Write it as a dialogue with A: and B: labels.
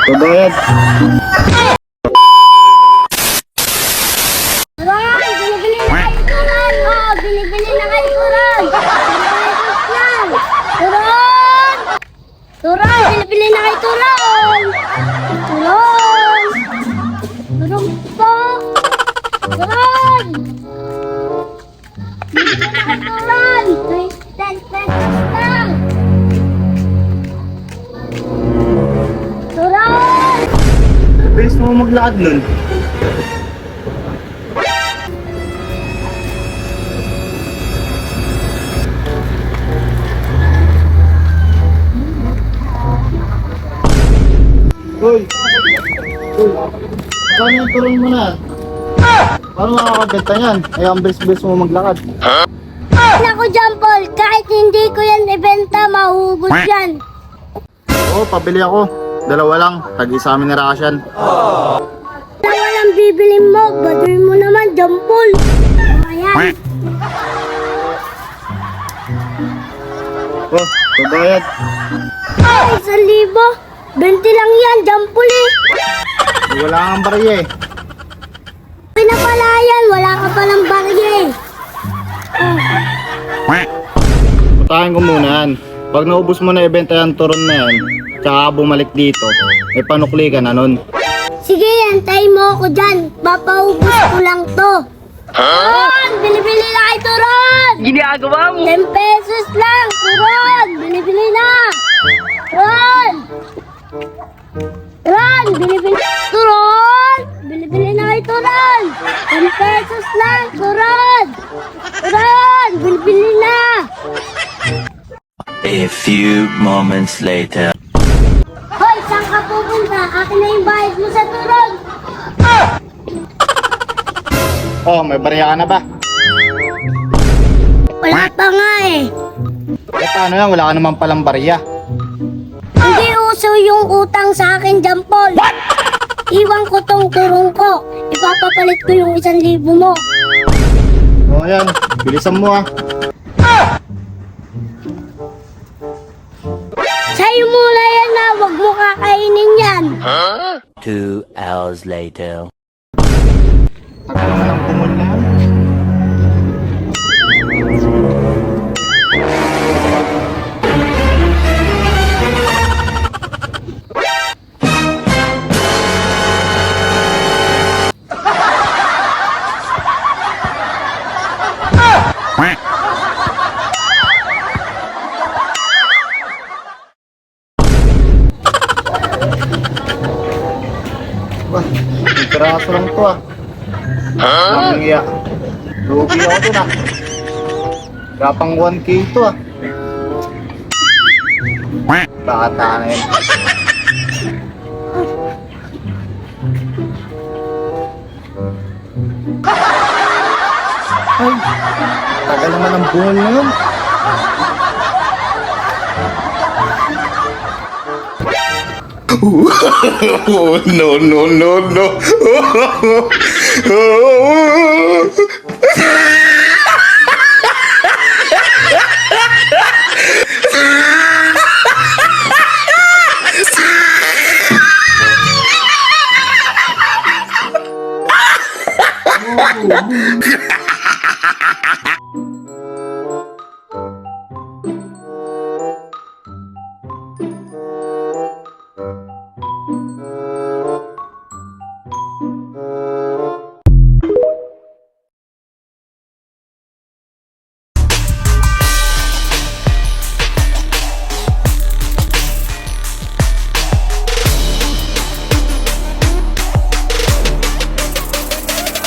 A: Babayad.
B: Turon! Binibili na kayo turon! Oo, binibili na kayo turon! Turon! Turon! Turon! Binibili na kayo turon! Turon! Turon po! Turon! Binibili na kayo turon! 10 pesos lang! Turon!
A: Bilis mo maglakad nun. Uy! Uy! Saan yung turun mo na? Paano makakabenta yan? Ay, ang bilis-bilis mo maglakad.
B: Naku dyan, Paul. Kahit hindi ko yan ibenta, mahugot yan.
A: Oo, pabili ako. Dalawa lang. Tag-isa amin ni Rashan.
B: Na walang bibili mo, baduy mo naman, dyan, Paul. Ayan.
A: Oh, babayad.
B: Ay, 1,000. 20 lang yan, dyan, Paul eh.
A: Wala kang barya eh.
B: Okay na pala yan, wala ka palang barya eh.
A: Putahin ko muna yan. Pag naubos mo na ibenta yung turon na yan, tsaka bumalik dito, may panukli ka na nun.
B: Sige, antayin mo ako dyan. Papaubos ko lang to. Turon! Bili-bili na kay Turon!
C: Ginagawa mo?
B: 10 pesos lang, Turon! Bili-bili na! Turon! Turon! Bili-bili Turon! Bili-bili na kay Turon! 10 pesos lang, Turon! Turon! Bili-bili na!
D: A few moments later.
B: Hoy, saan ka pupunta? Akin na yung bayad mo sa Turon!
A: Oh, may barya ka na ba?
B: Wala pa nga eh.
A: Eh paano yan? Wala ka naman palang barya.
B: Hindi uso yung utang sa akin dyan, Paul. What? Iwan ko tong turong ko. Ipapapalit ko yung 1,000 mo.
A: Oh, yan. Bilisan mo ah.
B: Sa'yo muna yan na, wag mo kakainin yan.
D: 2 hours later.
A: Tagal naman ang kumul na yan. Wah, may piraso lang to ah. Ang iya. Lugi ako dun ah. Kapang 1K ito ah. Bata na yun. Ay, tagal naman ang buhol na yun.
E: Oh, no, no, no, no.